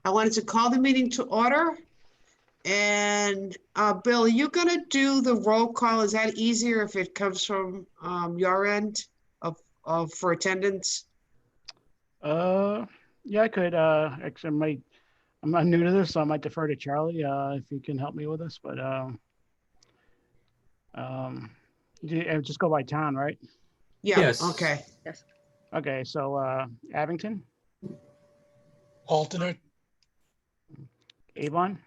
I wanted to call the meeting to order. And Bill, are you gonna do the roll call? Is that easier if it comes from your end of for attendance? Yeah, I could. Actually, I'm not new to this, so I might defer to Charlie if he can help me with this. But just go by town, right? Yeah, Yes. okay. Yes. Okay, so Abington, Alternate. Avon,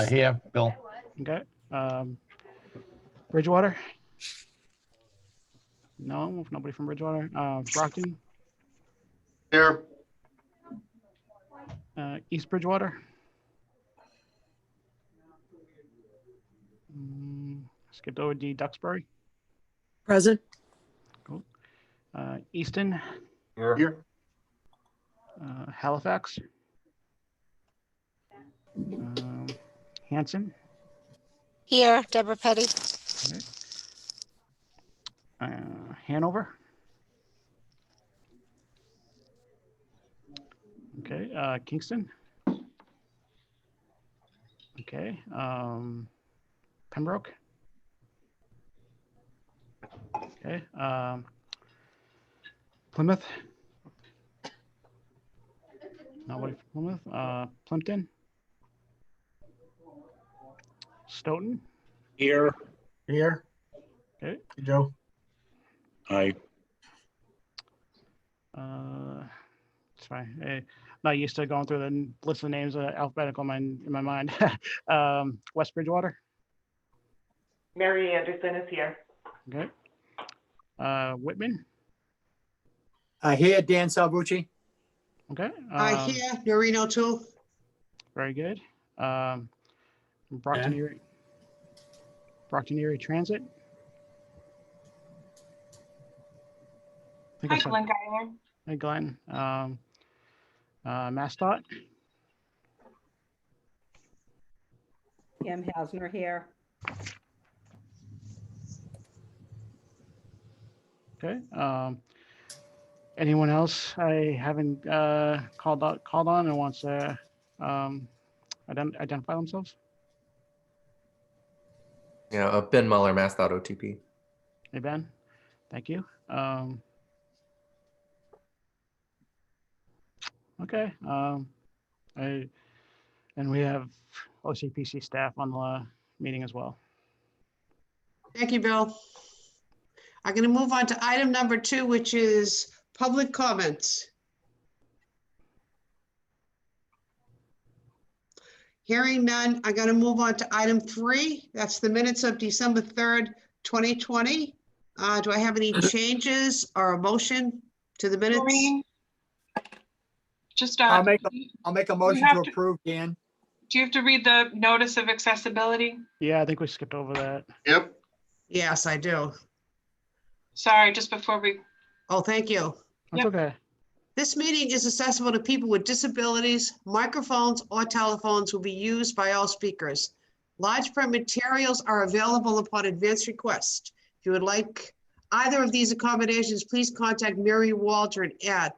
Here, Bill. okay. Bridgewater. No, nobody from Bridgewater. Brockton, Here. East Bridgewater. Skipped over D. Duxbury. Present. Cool. Easton, Here. Halifax. Hanson. Here, Deborah Petty. Okay. Hanover. Okay. Kingston. Okay. Pembroke. Okay. Plymouth. Nobody from Plymouth. Plimpton. Stoughton. Here. Here. Okay. Joe. Aye. It's fine. I'm not used to going through the list of names alphabetical in my mind. West Bridgewater. Mary Anderson is here. Okay. Whitman. Here, Dan Salvucci. Okay. I hear Norino too. Very good. Brockton Erie Transit. Hi, Glenn Geyer. Hey, Glenn. MassDOT. Pam Hasner here. Okay. Anyone else I haven't called on and wants to identify themselves? Yeah, Ben Muller, MassDOT OTP. Hey, Ben. Thank you. Okay. And we have OCPC staff on the meeting as well. Thank you, Bill. I'm going to move on to item number 2, which is public comments. Hearing none, I'm going to move on to item 3. That's the minutes of December 3rd, 2020. Do I have any changes or a motion to the minutes? Maureen, just I'll make a motion to approve, Dan. do you have to read the notice of accessibility? Yeah, I think we skipped over that. Yep. Yes, I do. Sorry, just before we, Oh, thank you. That's Yep. okay. This meeting is accessible to people with disabilities. Microphones or telephones will be used by all speakers. Large print materials are available upon advance request. If you would like either of these accommodations, please contact Mary Waldron at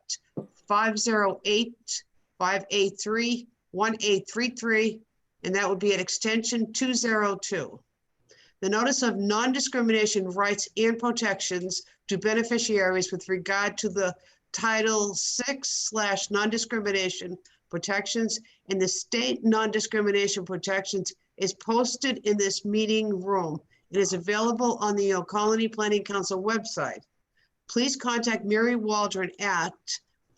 508-583-1833, and that would be at extension 202. The notice of non-discrimination rights and protections to beneficiaries with regard to the Title VI / non-discrimination protections and the state non-discrimination protections is posted in this meeting room. It is available on the Colony Planning Council website. Please contact Mary Waldron at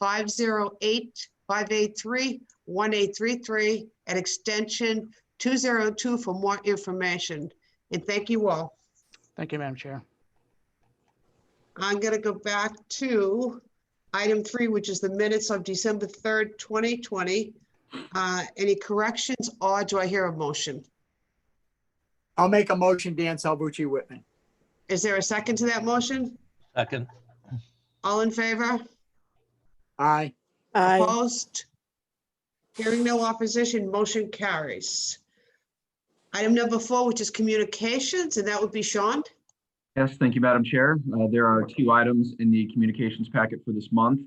508-583-1833 at extension 202 for more information. And thank you all. Thank you, Madam Chair. I'm going to go back to item 3, which is the minutes of December 3rd, 2020. Any corrections or do I hear a motion? I'll make a motion, Dan Salvucci Whitman. Is there a second to that motion? Second. All in favor? Aye. Aye. Opposed? Hearing no opposition, motion carries. Item number 4, which is communications, and that would be Sean. Yes, thank you, Madam Chair. There are 2 items in the communications packet for this month.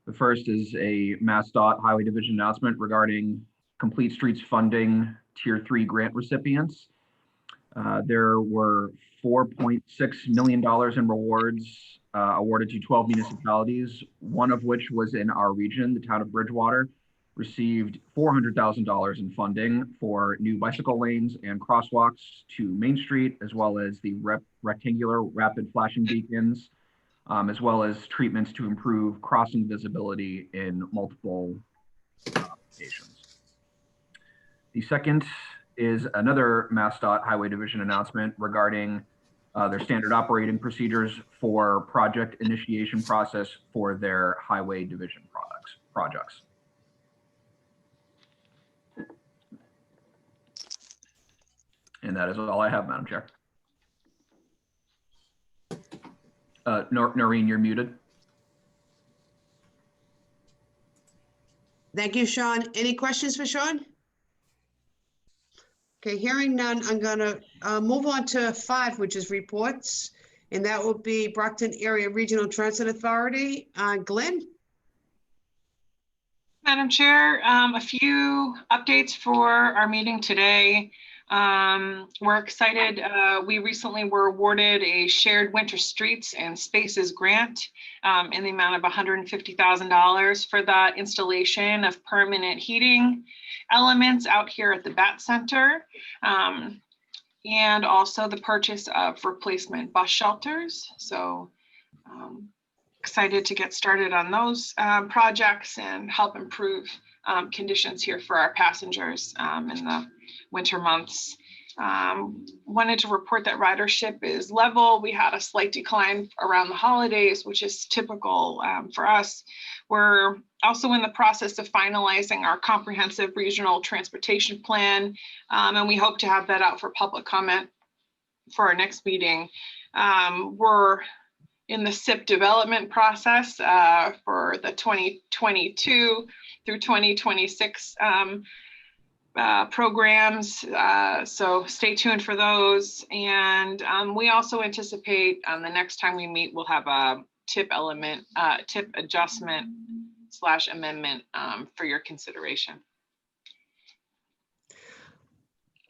The first is a MassDOT Highway Division announcement regarding Complete Streets funding Tier 3 grant recipients. There were $4.6 million in rewards awarded to 12 municipalities, one of which was in our region. The town of Bridgewater received $400,000 in funding for new bicycle lanes and crosswalks to Main Street, as well as the rectangular rapid flashing beacons, as well as treatments to improve crossing visibility in multiple locations. The second is another MassDOT Highway Division announcement regarding their standard operating procedures for project initiation process for their Highway Division projects. And that is all I have, Madam Chair. Noreen, you're muted. Thank you, Sean. Any questions for Sean? Okay, hearing none, I'm gonna move on to 5, which is reports. And that will be Brockton Area Regional Transit Authority. Glenn? Madam Chair, a few updates for our meeting today. We're excited. We recently were awarded a shared winter streets and spaces grant in the amount of $150,000 for the installation of permanent heating elements out here at the BAT Center, and also the purchase of replacement bus shelters. So excited to get started on those projects and help improve conditions here for our passengers in the winter months. Wanted to report that ridership is level. We had a slight decline around the holidays, which is typical for us. We're also in the process of finalizing our comprehensive regional transportation plan, and we hope to have that out for public comment for our next meeting. We're in the SIP development process for the 2022 through 2026 programs, so stay tuned for those. And we also anticipate the next time we meet, we'll have a tip adjustment / amendment for your consideration.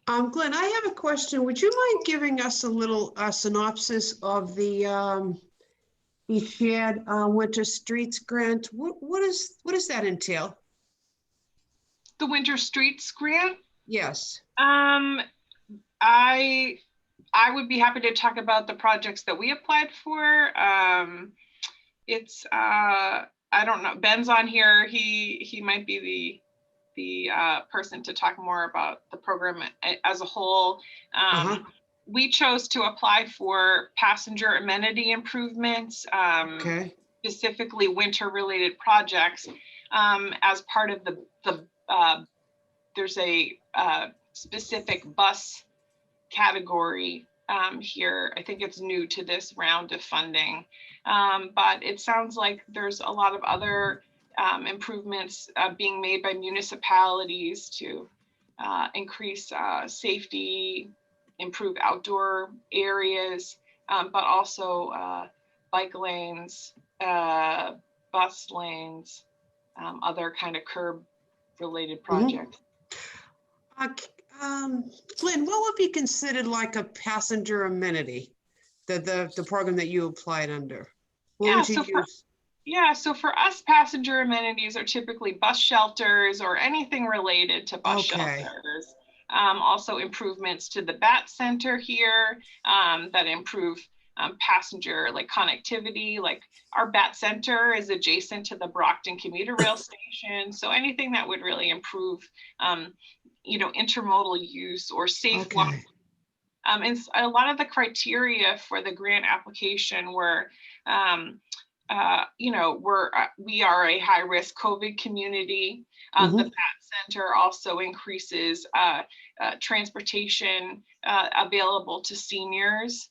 Glenn, I have a question. Would you mind giving us a little synopsis of the shared winter streets grant? What does that entail? The winter streets grant? Yes. I would be happy to talk about the projects that we applied for. It's I don't know, Ben's on here. He might be the person to talk more about the program as a whole. We chose to apply for passenger amenity improvements, specifically winter related projects, as part of there's a specific bus category here. I think it's new to this round of funding, but it sounds like there's a lot of other improvements being made by municipalities to increase safety, improve outdoor areas, but also bike lanes, bus lanes, other kind of curb related projects. Glenn, what would be considered like a passenger amenity, the program that you applied under? So for us, passenger amenities are typically bus shelters or anything related to bus shelters. Also improvements to the BAT Center here that improve passenger connectivity. Like our BAT Center is adjacent to the Brockton commuter rail station. So anything that would really improve intermodal use or safe walk. And a lot of the criteria for the grant application were, we are a high-risk COVID community. The BAT Center also increases transportation available to seniors,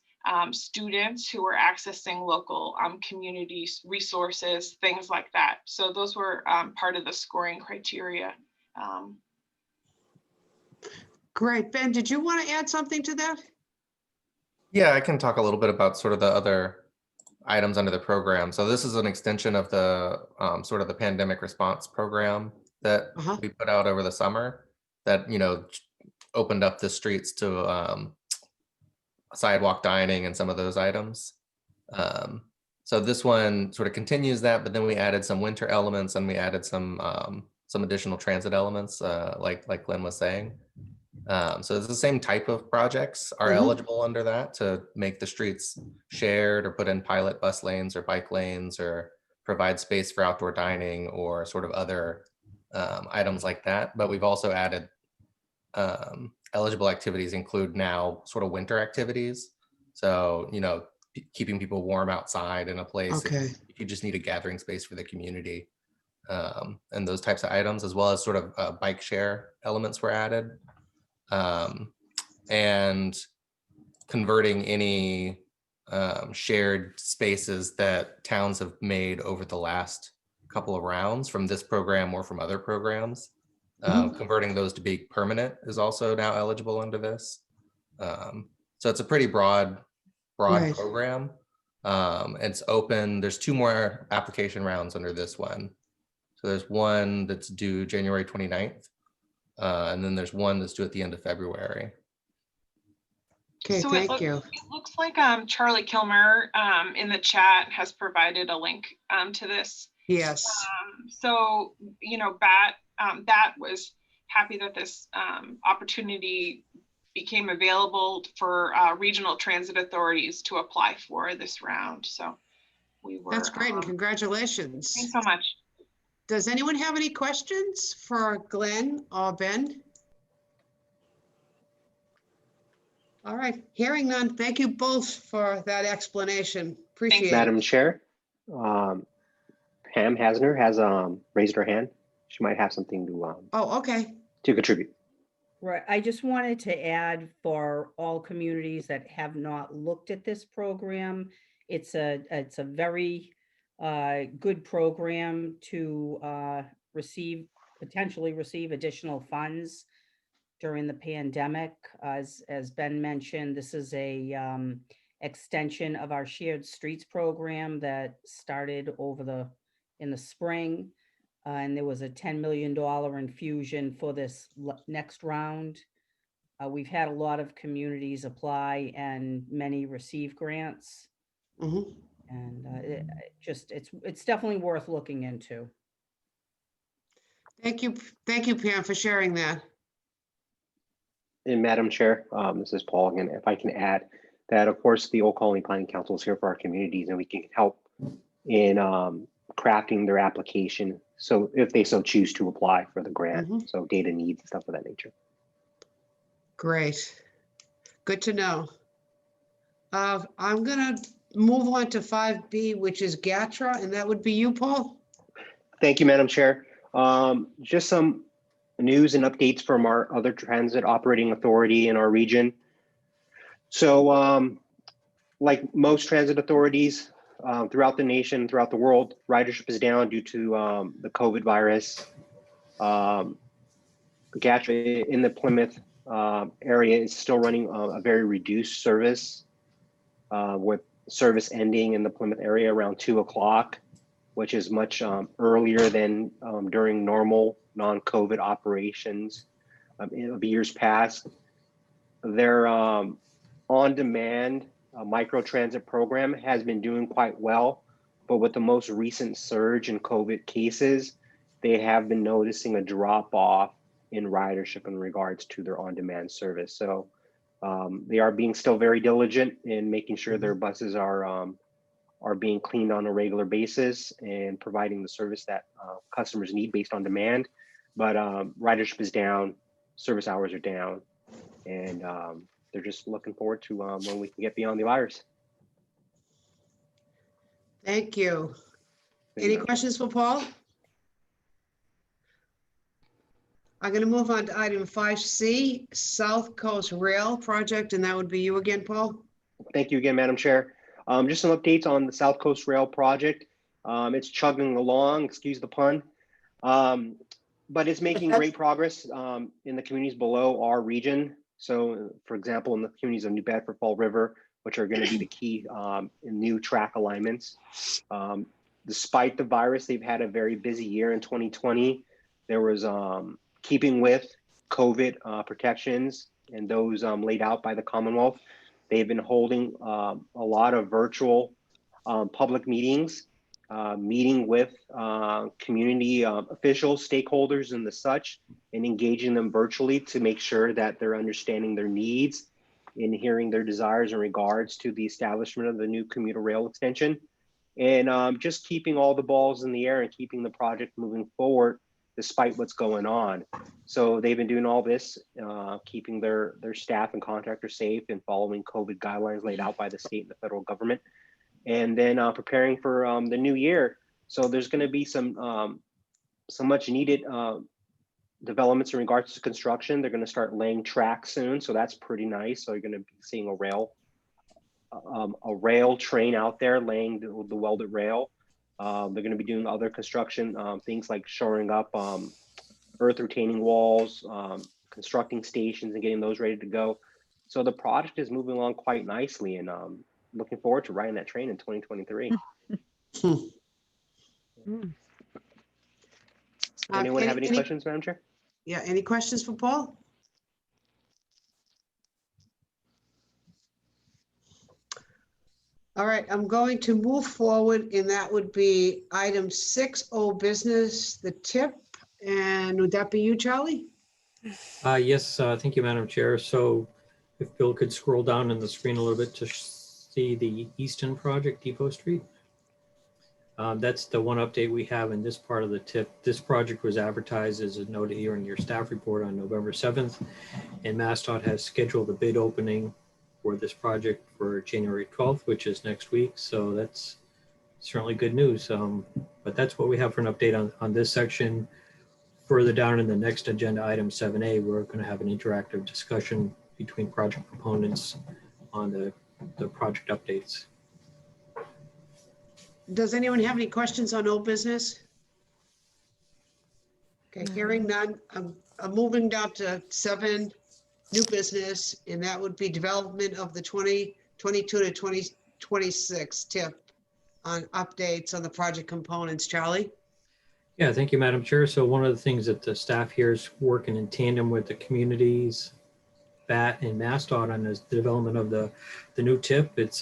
students who are accessing local community resources, things like that. So those were part of the scoring criteria. Great. Ben, did you want to add something to that? Yeah, I can talk a little bit about sort of the other items under the program. So this is an extension of the sort of the pandemic response program that Uh-huh. we put out over the summer that, you know, opened up the streets to sidewalk dining and some of those items. So this one sort of continues that, but then we added some winter elements and we added some additional transit elements, like Glenn was saying. So it's the same type of projects are eligible under that to make the streets shared or put in pilot bus lanes or bike lanes or provide space for outdoor dining or sort of other items like that. But we've also added eligible activities include now sort of winter activities. So, you know, keeping people warm outside in a place Okay. if you just need a gathering space for the community, and those types of items, as well as sort of bike share elements were added, and converting any shared spaces that towns have made over the last couple of rounds from this program or from other programs. Converting those to be permanent is also now eligible under this. So it's a pretty broad Right. program. It's open. There's 2 more application rounds under this one. So there's one that's due January 29th. And then there's one that's due at the end of February. Okay, So thank you. It looks like Charlie Kilmer in the chat has provided a link to this. Yes. So, you know, Bat was happy that this opportunity became available for regional transit authorities to apply for this round. So we were. That's great, and congratulations. Thanks so much. Does anyone have any questions for Glenn or Ben? All right, hearing none, thank you both for that explanation. Appreciate it. Madam Chair, Pam Hasner has raised her hand. She might have something Oh, okay. to contribute. Right, I just wanted to add for all communities that have not looked at this program, it's a very good program to potentially receive additional funds during the pandemic. As Ben mentioned, this is a extension of our Shared Streets program that started in the spring. And there was a $10 million infusion for this next round. We've had a lot of communities apply and many receive grants. And it's definitely worth looking into. Thank you, Pam, for sharing that. And Madam Chair, this is Paul again. If I can add that, of course, the Old Colony Planning Council is here for our communities, and we can help in crafting their application. So if they so choose to apply for the grant, so data needs and stuff of that nature. Great. Good to know. I'm going to move on to 5B, which is GATRA, and that would be you, Paul. Thank you, Madam Chair. Just some news and updates from our other transit operating authority in our region. So like most transit authorities throughout the nation, throughout the world, ridership is down due to the COVID virus. GATRA in the Plymouth area is still running a very reduced service with service ending in the Plymouth area around 2 o'clock, which is much earlier than during normal non-COVID operations of years past. Their on-demand microtransit program has been doing quite well, but with the most recent surge in COVID cases, they have been noticing a drop off in ridership in regards to their on-demand service. So they are being still very diligent in making sure their buses are being cleaned on a regular basis and providing the service that customers need based on demand. But ridership is down, service hours are down, and they're just looking forward to when we can get beyond the virus. Thank you. Any questions for Paul? I'm going to move on to item 5C, South Coast Rail Project, and that would be you again, Paul. Thank you again, Madam Chair. Just some updates on the South Coast Rail Project. It's chugging along, excuse the pun, but it's making great progress in the communities below our region. So, for example, in the communities of New Bedford, Fall River, which are going to be the key new track alignments. Despite the virus, they've had a very busy year in 2020. There was keeping with COVID protections and those laid out by the Commonwealth. They've been holding a lot of virtual public meetings, meeting with community officials, stakeholders, and the such, and engaging them virtually to make sure that they're understanding their needs and hearing their desires in regards to the establishment of the new commuter rail extension. And just keeping all the balls in the air and keeping the project moving forward despite what's going on. So they've been doing all this, keeping their staff and contractors safe and following COVID guidelines laid out by the state and the federal government. And then preparing for the new year. So there's going to be some much needed developments in regards to construction. They're going to start laying tracks soon, so that's pretty nice. So you're going to be seeing a rail train out there laying the welded rail. They're going to be doing other construction things like shoring up earth retaining walls, constructing stations and getting those ready to go. So the project is moving along quite nicely, and looking forward to riding that train in 2023. Anyone have any questions, Madam Chair? Yeah, any questions for Paul? All right, I'm going to move forward, and that would be item 6, old business, the tip. And would that be you, Charlie? Yes, thank you, Madam Chair. So if Bill could scroll down on the screen a little bit to see the Easton project, Depot Street. That's the one update we have in this part of the tip. This project was advertised as a note here in your staff report on November 7th, and MassDOT has scheduled a bid opening for this project for January 12th, which is next week. So that's certainly good news. But that's what we have for an update on this section. Further down in the next agenda item 7A, we're going to have an interactive discussion between project proponents on the project updates. Does anyone have any questions on old business? Okay, hearing none. I'm moving down to 7, new business, and that would be development of the 2022 to 2026 tip on updates on the project components. Charlie? Yeah, thank you, Madam Chair. So one of the things that the staff here is working in tandem with the communities, BAT and MassDOT on is the development of the new tip. It's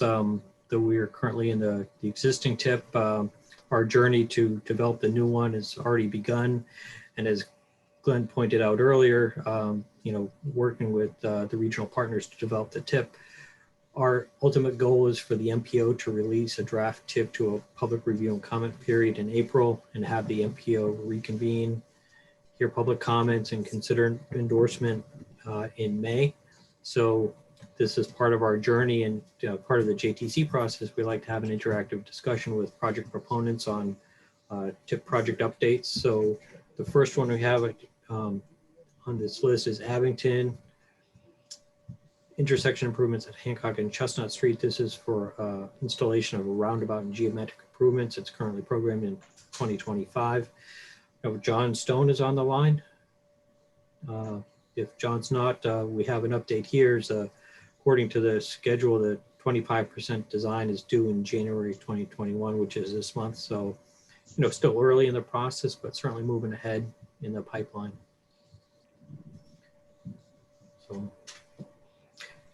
that we are currently in the existing tip. Our journey to develop the new one has already begun. And as Glenn pointed out earlier, working with the regional partners to develop the tip. Our ultimate goal is for the MPO to release a draft tip to a public review and comment period in April and have the MPO reconvene, hear public comments and consider endorsement in May. So this is part of our journey and part of the JTC process. We like to have an interactive discussion with project proponents on tip project updates. So the first one we have on this list is Abington intersection improvements at Hancock and Chestnut Street. This is for installation of a roundabout and geometric improvements. It's currently programmed in 2025. John Stone is on the line. If John's not, we have an update here. According to the schedule, the 25% design is due in January 2021, which is this month. So, still early in the process, but certainly moving ahead in the pipeline. So,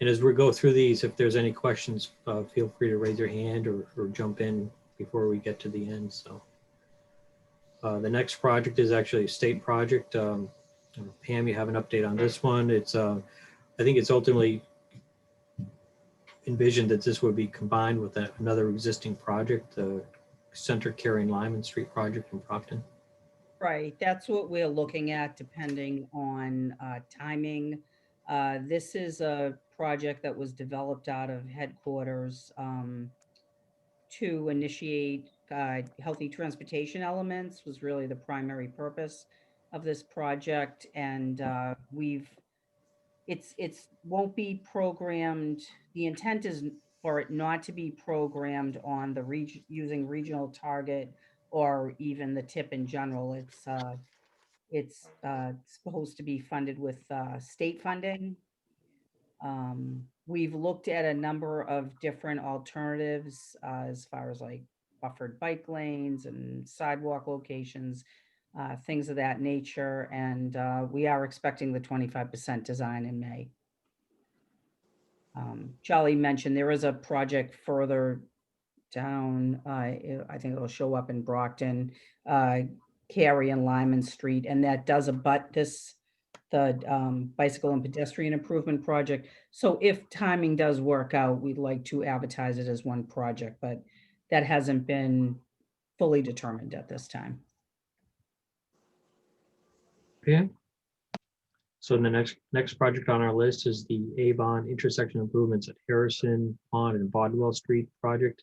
and as we go through these, if there's any questions, feel free to raise your hand or jump in before we get to the end. So the next project is actually a state project. Pam, you have an update on this one. It's, I think it's ultimately envisioned that this would be combined with another existing project, the Center Carrying Lyman Street project in Proctor. Right, that's what we're looking at depending on timing. This is a project that was developed out of headquarters to initiate healthy transportation elements was really the primary purpose of this project. And it's won't be programmed. The intent is for it not to be programmed on the using regional target or even the tip in general. It's supposed to be funded with state funding. We've looked at a number of different alternatives as far as like buffered bike lanes and sidewalk locations, things of that nature. And we are expecting the 25% design in May. Charlie mentioned there is a project further down, I think it'll show up in Brockton, Cary and Lyman Street, and that does abut the bicycle and pedestrian improvement project. So if timing does work out, we'd like to advertise it as one project, but that hasn't been fully determined at this time. Okay. So the next project on our list is the Avon intersection improvements at Harrison Pond and Bodwell Street project.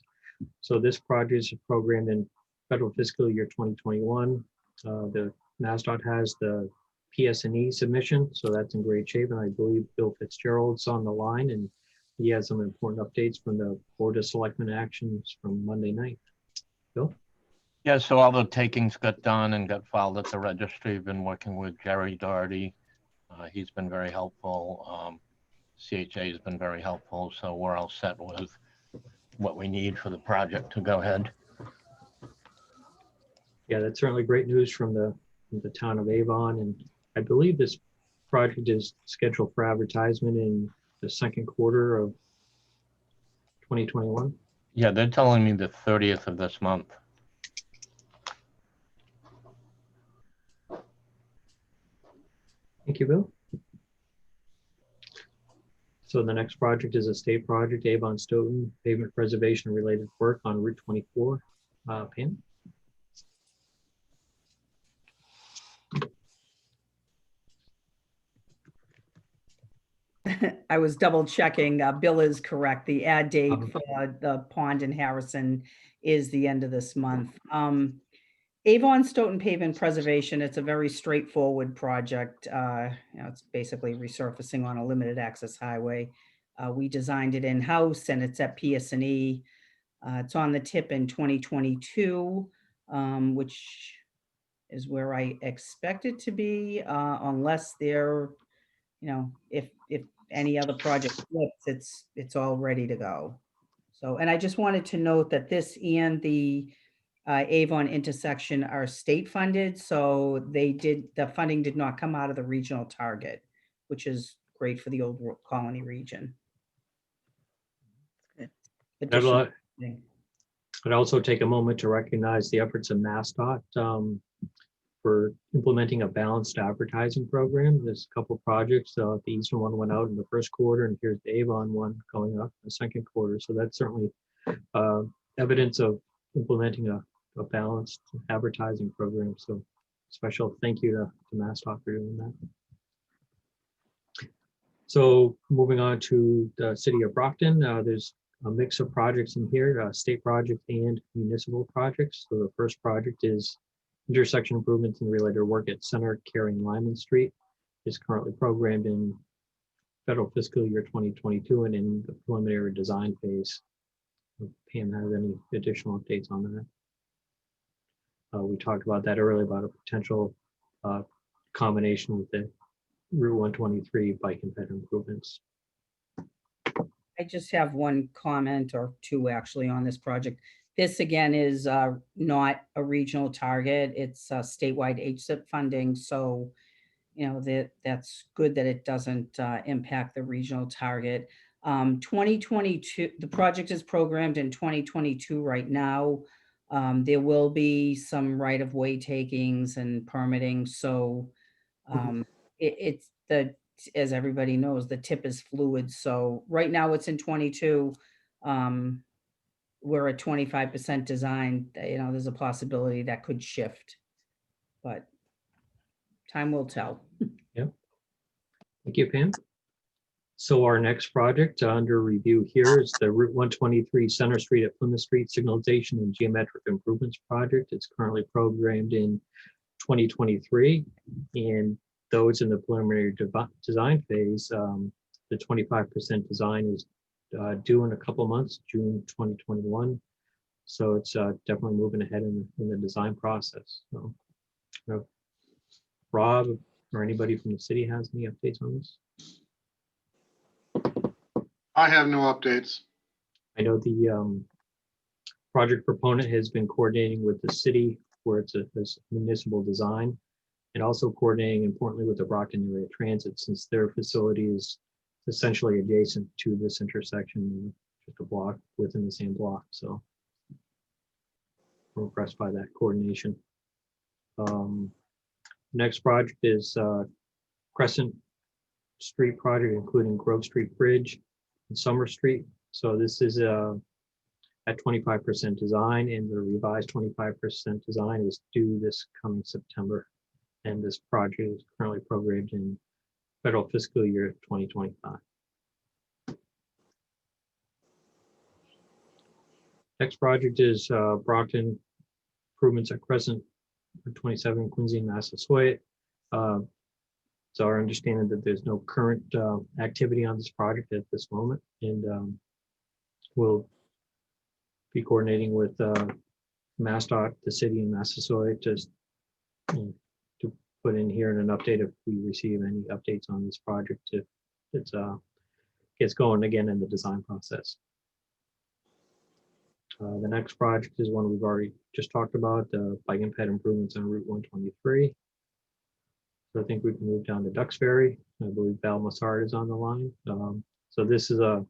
So this project is programmed in federal fiscal year 2021. The MassDOT has the PS&E submission, so that's in great shape. And I believe Bill Fitzgerald's on the line, and he has some important updates from the Board of Selectmen actions from Monday night. Bill? Yeah, so all the takings got done and got filed at the registry. I've been working with Jerry Doherty. He's been very helpful. CHA has been very helpful, so we're all set with what we need for the project to go ahead. Yeah, that's certainly great news from the town of Avon, and I believe this project is scheduled for advertisement in the second quarter of 2021. Yeah, they're telling me the 30th of this month. Thank you, Bill. So the next project is a state project, Avon Stoughton pavement preservation related work on Route 24. Pam? I was double checking. Bill is correct. The ad date for the pond in Harrison is the end of this month. Avon Stoughton pavement preservation, it's a very straightforward project. It's basically resurfacing on a limited access highway. We designed it in-house and it's at PS&E. It's on the tip in 2022, which is where I expect it to be, unless there, if any other project flips, it's all ready to go. So, and I just wanted to note that this and the Avon intersection are state funded, so the funding did not come out of the regional target, which is great for the Old Colony region. I'd also take a moment to recognize the efforts of MassDOT for implementing a balanced advertising program. There's a couple of projects. The Eastern one went out in the first quarter, and here's the Avon one going up in the second quarter. So that's certainly evidence of implementing a balanced advertising program. So special thank you to MassDOT for doing that. So moving on to the city of Brockton, there's a mix of projects in here, state project and municipal projects. So the first project is intersection improvements and related work at Center, Cary, and Lyman Street. Is currently programmed in federal fiscal year 2022 and in the preliminary design phase. If Pam has any additional updates on that. We talked about that earlier about a potential combination with the Route 123 bike and ped improvements. I just have one comment or two actually on this project. This again is not a regional target. It's statewide HSIP funding. So, that's good that it doesn't impact the regional target. 2022, the project is programmed in 2022 right now. There will be some right-of-way takings and permitting. So as everybody knows, the tip is fluid. So right now it's in 22. We're at 25% design. There's a possibility that could shift, but time will tell. Yep. Thank you, Pam. So our next project under review here is the Route 123 Center Street at Plymouth Street Signalization and Geometric Improvements Project. It's currently programmed in 2023, and though it's in the preliminary design phase, the 25% design is due in a couple of months, June 2021. So it's definitely moving ahead in the design process. So, Rob or anybody from the city has any updates on this? I have no updates. I know the project proponent has been coordinating with the city where it's a municipal design, and also coordinating importantly with the Brockton Area Transit, since their facility is essentially adjacent to this intersection, just a block within the same block. So I'm impressed by that coordination. Next project is Crescent Street project, including Grove Street Bridge and Summer Street. So this is at 25% design, and the revised 25% design is due this coming September. And this project is currently programmed in federal fiscal year 2025. Next project is Brockton improvements at Crescent 27 Quincy, Massasoit. It's our understanding that there's no current activity on this project at this moment, and we'll be coordinating with MassDOT, the city in Massasoit, to put in here in an update if we receive any updates on this project, if it gets going again in the design process. The next project is one we've already just talked about, the bike and ped improvements on Route 123. So I think we can move down to Duxbury. I believe Val Massard is on the line. So this is a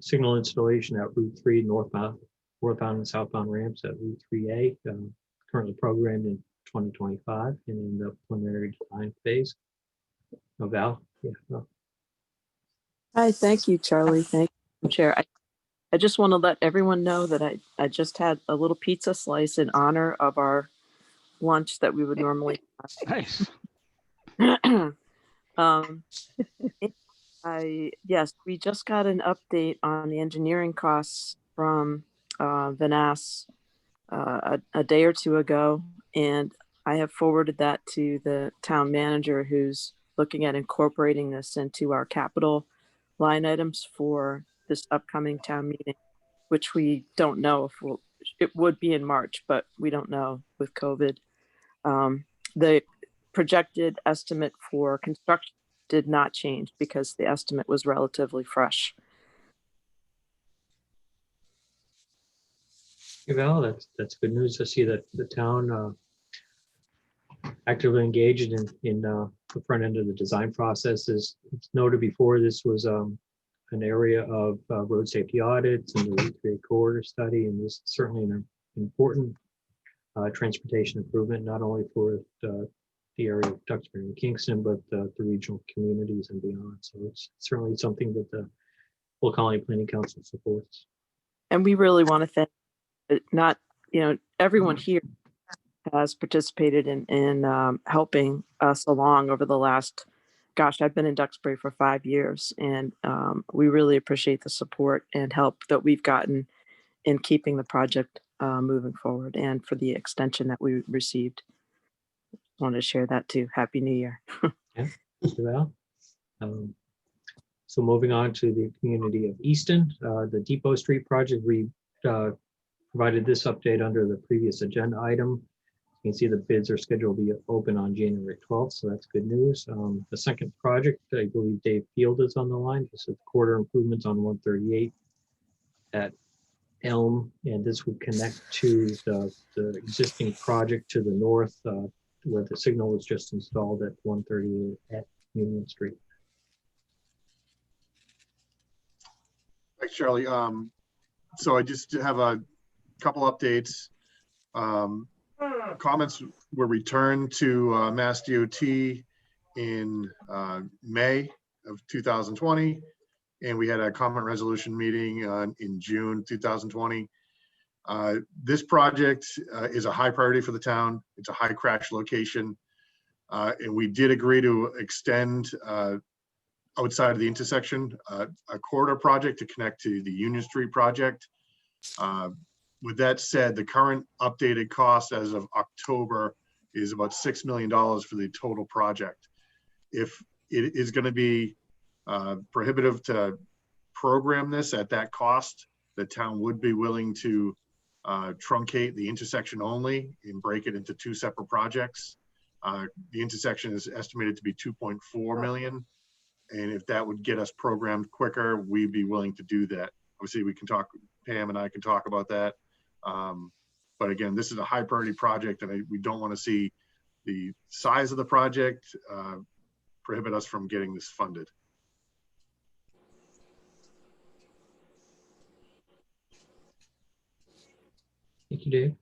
signal installation at Route 3 northbound and southbound ramps at Route 3A, currently programmed in 2025 and in the preliminary design phase. Oh, Val? Yeah. No. Hi, thank you, Charlie. Thank you, Chair. I just want to let everyone know that I just had a little pizza slice in honor of our lunch that we would normally Nice. Yes, we just got an update on the engineering costs from Vanass a day or two ago, and I have forwarded that to the town manager, who's looking at incorporating this into our capital line items for this upcoming town meeting, which we don't know if it would be in March, but we don't know with COVID. The projected estimate for construction did not change because the estimate was relatively fresh. Well, that's good news to see that the town actively engaged in the front end of the design process. As it's noted before, this was an area of road safety audits and the Route 3 corridor study, and this is certainly an important transportation improvement, not only for the area of Duxbury and Kingston, but the regional communities and beyond. So it's certainly something that the Will Colony Planning Council supports. And we really want to thank everyone here has participated in helping us along over the last, I've been in Duxbury for 5 years, and we really appreciate the support and help that we've gotten in keeping the project moving forward, and for the extension that we received. Wanted to share that too. Happy New Year. Yeah, Mr. Val. So moving on to the community of Easton, the Depot Street project, we provided this update under the previous agenda item. You can see the bids are scheduled to be open on January 12th, so that's good news. The second project, I believe Dave Field is on the line. This is quarter improvements on 138 at Elm, and this would connect to the existing project to the north, where the signal was just installed at 138 at Union Street. Thanks, Charlie. So I just have a couple updates. Comments were returned to Mass DOT in May of 2020, and we had a comment resolution meeting in June 2020. This project is a high priority for the town. It's a high crash location, and we did agree to extend outside of the intersection a corridor project to connect to the Union Street project. With that said, the current updated cost as of October is about $6 million for the total project. If it is going to be prohibitive to program this at that cost, the town would be willing to truncate the intersection only and break it into two separate projects. The intersection is estimated to be 2.4 million, And if that would get us programmed quicker, we'd be willing to do that. Obviously, we can talk, Pam and I can talk about that. But again, this is a high priority project, and we don't want to see the size of the project prohibit us from getting this funded. Thank you, Dave.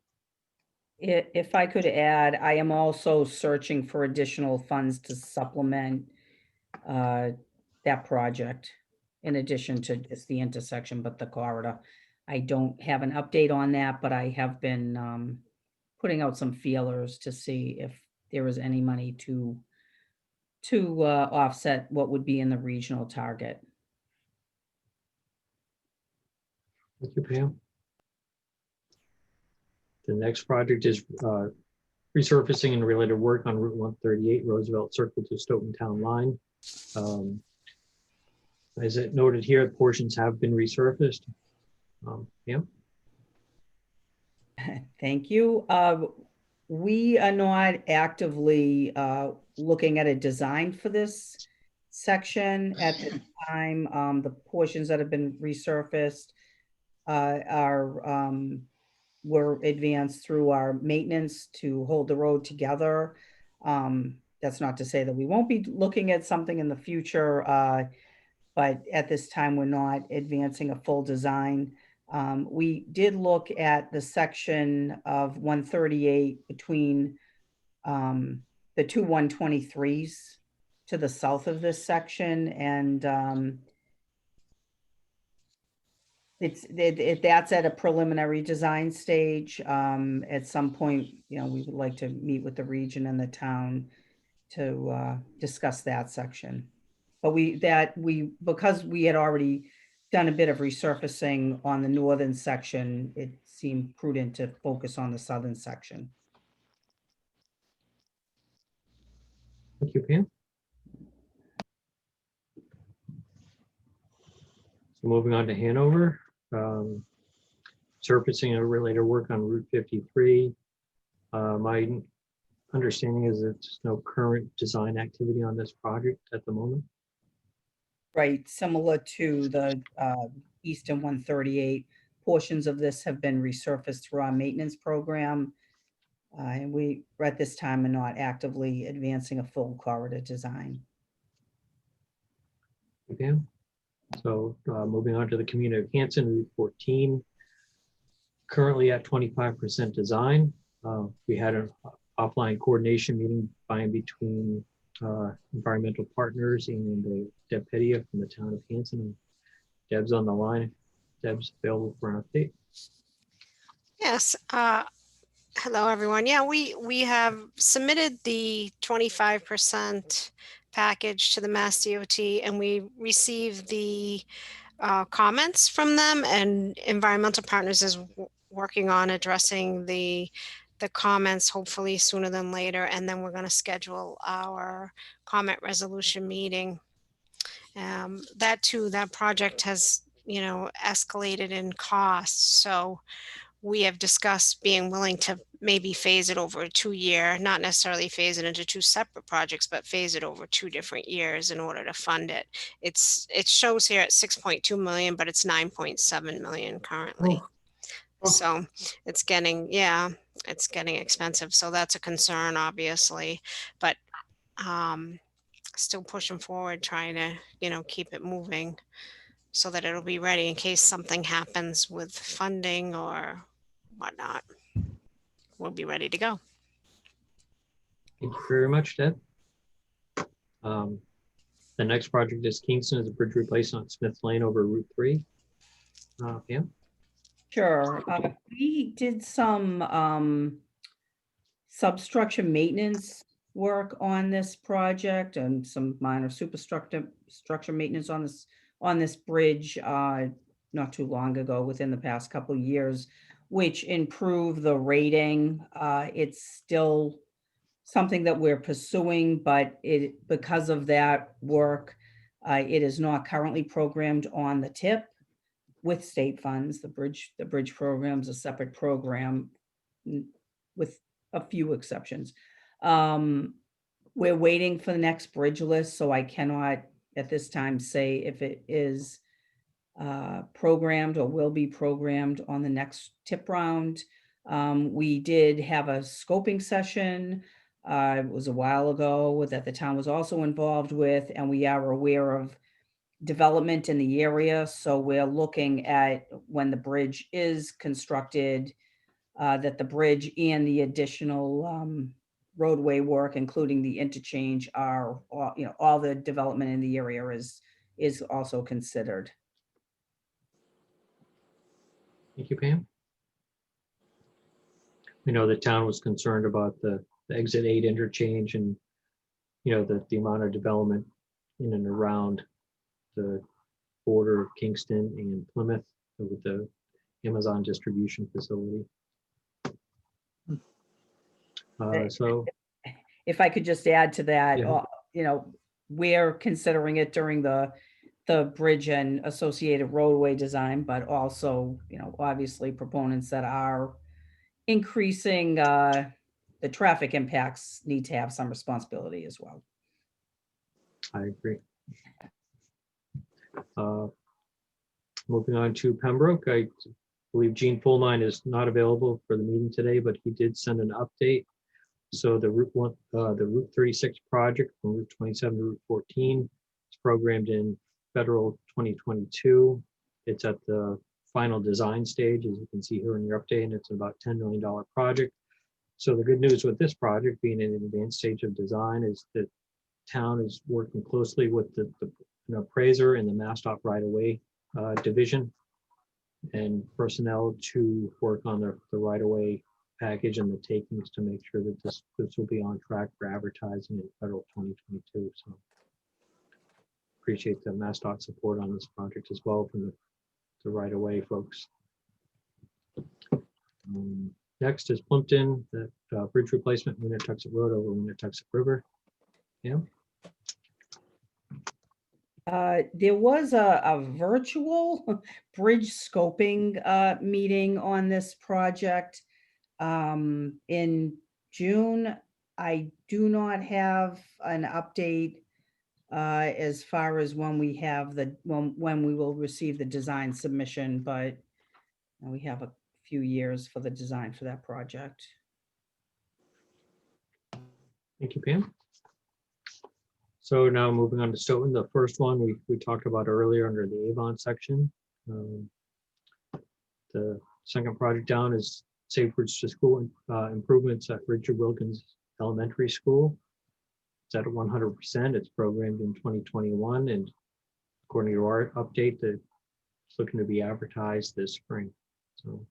If I could add, I am also searching for additional funds to supplement that project, in addition to just the intersection, but the corridor. I don't have an update on that, but I have been putting out some feelers to see if there is any money to offset what would be in the regional target. Thank you, Pam. The next project is resurfacing and related work on Route 138, Roosevelt Circle to Stoughton Town Line. As it noted here, portions have been resurfaced. Pam? Thank you. We are not actively looking at a design for this section at this time. The portions that have been resurfaced were advanced through our maintenance to hold the road together. That's not to say that we won't be looking at something in the future, but at this time we're not advancing a full design. We did look at the section of 138 between the two 123s to the south of this section, and that's at a preliminary design stage. At some point, we would like to meet with the region and the town to discuss that section. But because we had already done a bit of resurfacing on the northern section, it seemed prudent to focus on the southern section. Thank you, Pam. So moving on to Hanover, surfacing and related work on Route 53. My understanding is that there's no current design activity on this project at the moment. Right, similar to the Eastern 138, portions of this have been resurfaced through our maintenance program. And we, at this time, are not actively advancing a full corridor design. Okay. So moving on to the community of Hanson, Route 14, currently at 25% design. We had an offline coordination meeting by and between environmental partners and Deb Pettia from the town of Hanson. Deb's on the line. Deb's available for an update. Yes. Hello, everyone. Yeah, we have submitted the 25% package to the Mass DOT, and we received the comments from them, and environmental partners is working on addressing the comments hopefully sooner than later, and then we're going to schedule our comment resolution meeting. That project has escalated in costs, so we have discussed being willing to maybe phase it over a 2-year, not necessarily phase it into 2 separate projects, but phase it over 2 different years in order to fund it. It shows here at 6.2 million, but it's 9.7 million currently. So it's getting expensive. So that's a concern, obviously, but still pushing forward, trying to, keep it moving so that it'll be ready in case something happens with funding or whatnot. We'll be ready to go. Thank you very much, Deb. The next project is Kingston, is a bridge replacement on Smith Lane over Route 3. Pam? Sure. We did some substructure maintenance work on this project and some minor superstructure maintenance on this bridge not too long ago, within the past couple of years, which improved the rating. It's still something that we're pursuing, but because of that work, it is not currently programmed on the TIP with state funds. The bridge program is a separate program with a few exceptions. We're waiting for the next bridge list, so I cannot at this time say if it is programmed or will be programmed on the next tip round. We did have a scoping session. It was a while ago that the town was also involved with, and we are aware of development in the area. So we're looking at when the bridge is constructed, that the bridge and the additional roadway work, including the interchange, are, all the development in the area is also considered. Thank you, Pam. We know the town was concerned about the exit 8 interchange and, the amount of development in and around the border of Kingston and Plymouth with the Amazon distribution facility. So if I could just add to that, Yeah. We're considering it during the bridge and associated roadway design, but also, obviously proponents that are increasing the traffic impacts need to have some responsibility as well. I agree. Moving on to Pembroke, I believe Gene Fullmine is not available for the meeting today, but he did send an update. So the Route 36 project from Route 27 to Route 14 is programmed in Federal 2022. It's at the final design stage, as you can see here in your update, and it's about $10 million project. So the good news with this project being in an advanced stage of design is that town is working closely with the appraiser and the MassDOT right-of-way division and personnel to work on the right-of-way package and the takings to make sure that this will be on track for advertising in Federal 2022. So appreciate the MassDOT support on this project as well from the right-of-way folks. Next is Plimpton, the bridge replacement, Winnetoxet Road over Winnetoxet River. Yeah. There was a virtual bridge scoping meeting on this project in June. I do not have an update as far as when we have when we will receive the design submission, but we have a few years for the design for that project. Thank you, Pam. So now moving on to Stoughton, the first one we talked about earlier under the Avon section. The second project down is Safe Routes to School improvements at Richard Wilkins Elementary School. It's at 100%. It's programmed in 2021, and according to our update, it's looking to be advertised this spring. So.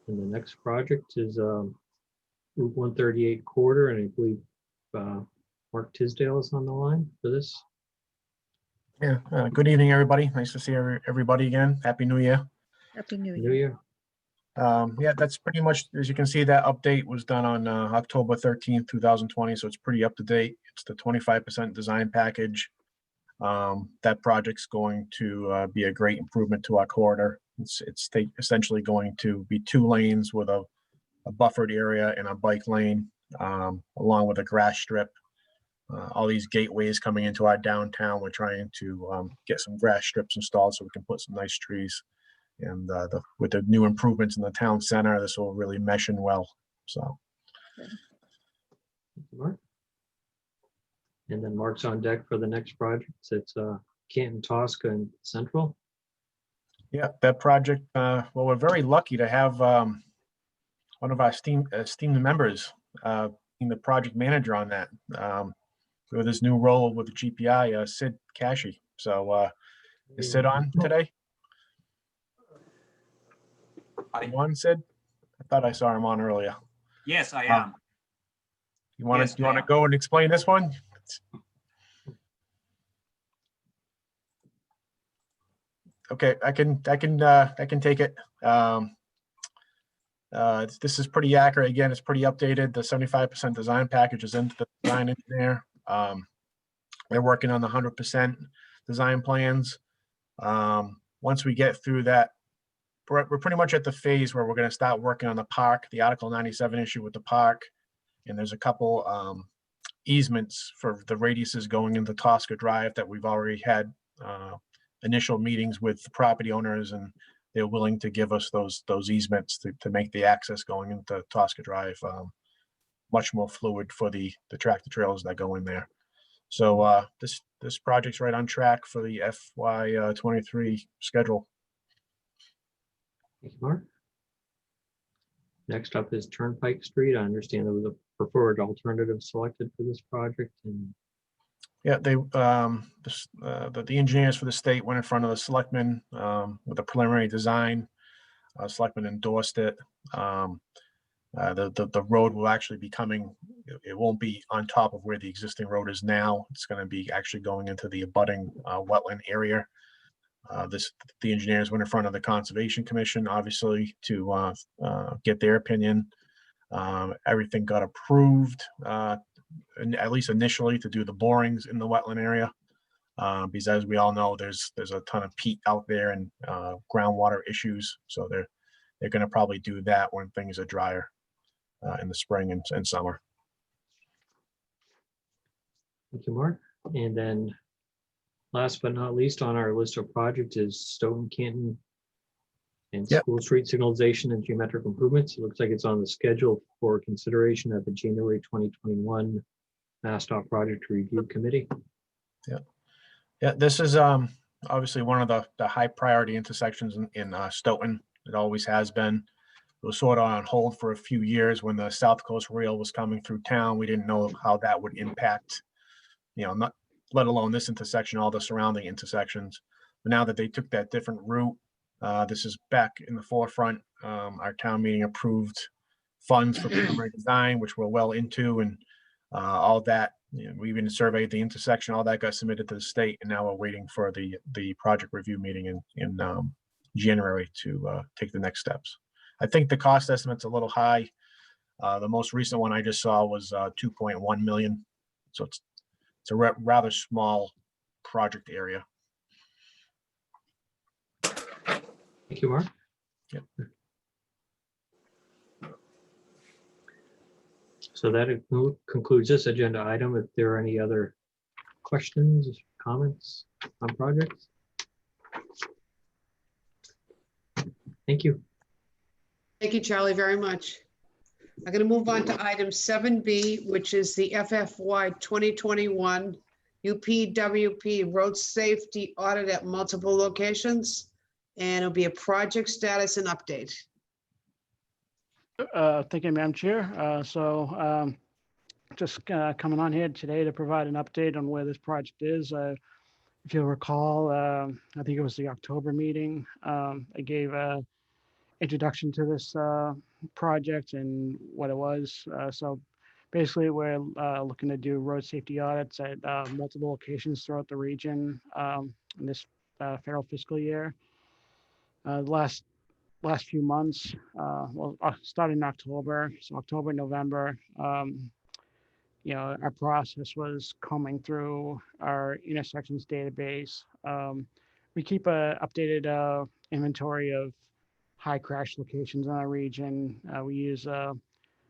And the next project is Route 138 corridor, and I believe Mark Tisdale is on the line for this. Yeah, good evening, everybody. Nice to see everybody again. Happy New Year. Happy New New Year. Year. Yeah, that's pretty much, as you can see, that update was done on October 13th, 2020, so it's pretty up to date. It's the 25% design package. That project's going to be a great improvement to our corridor. It's essentially going to be 2 lanes with a buffered area and a bike lane, along with a grass strip. All these gateways coming into our downtown, we're trying to get some grass strips installed so we can put some nice trees. And with the new improvements in the town center, this will really mesh in well. So. Thank you, Mark. And then Mark's on deck for the next project. It's Canton, Tosca, and Central. Yeah, that project. Well, we're very lucky to have one of our esteemed members being the project manager on that. With his new role with the GPI, Sid Cashy. So is Sid on today? Are you on, Sid? I thought I saw him on earlier. Yes, I am. You want to go and explain this one? Okay, I can take it. This is pretty accurate. Again, it's pretty updated. The 75% design package is into the design engineer. They're working on the 100% design plans. Once we get through that, we're pretty much at the phase where we're going to start working on the park, the Article 97 issue with the park, And there's a couple easements for the radiuses going into Tosca Drive that we've already had initial meetings with the property owners, and they're willing to give us those easements to make the access going into Tosca Drive much more fluid for the tractor trailers that go in there. So this project's right on track for the FY 23 schedule. Thank you, Mark. Next up is Turnpike Street. I understand there was a preferred alternative selected for this project. And yeah, they the engineers for the state went in front of the selectmen with a preliminary design. Selectmen endorsed it. The road will actually be coming. It won't be on top of where the existing road is now. It's going to be actually going into the abutting wetland area. The engineers went in front of the Conservation Commission, obviously, to get their opinion. Everything got approved, at least initially, to do the borings in the wetland area. Because as we all know, there's a ton of peat out there and groundwater issues. So they're going to probably do that when things are drier in the spring and summer. thank you, Mark. And then last but not least on our list of projects is Stoughton Canton and Yep. School Street signalization and geometric improvements. It looks like it's on the schedule for consideration at the January 2021 MassDOT Project Review Committee. Yeah, this is obviously one of the high priority intersections in Stoughton. It always has been. It was sort of on hold for a few years when the South Coast Rail was coming through town. We didn't know how that would impact, not let alone this intersection, all the surrounding intersections. But now that they took that different route, this is back in the forefront. Our town meeting approved funds for preliminary design, which we're well into, and all that. We even surveyed the intersection. All that got submitted to the state, and now we're waiting for the project review meeting in January to take the next steps. I think the cost estimate's a little high. The most recent one I just saw was 2.1 million. So it's a rather small project area. Thank you, Mark. Yep. So that concludes this agenda item. If there are any other questions, comments on projects? Thank you. Thank you, Charlie, very much. I'm going to move on to item 7B, which is the FFY 2021 UPWP road safety audit at multiple locations. And it'll be a project status and update. Thank you, Madam Chair. Just coming on here today to provide an update on where this project is. If you'll recall, I think it was the October meeting. I gave a introduction to this project and what it was. So basically, we're looking to do road safety audits at multiple locations throughout the region in this federal fiscal year. Last few months, starting in October, so October, November, our process was combing through our intersections database. We keep a updated inventory of high crash locations in our region. We use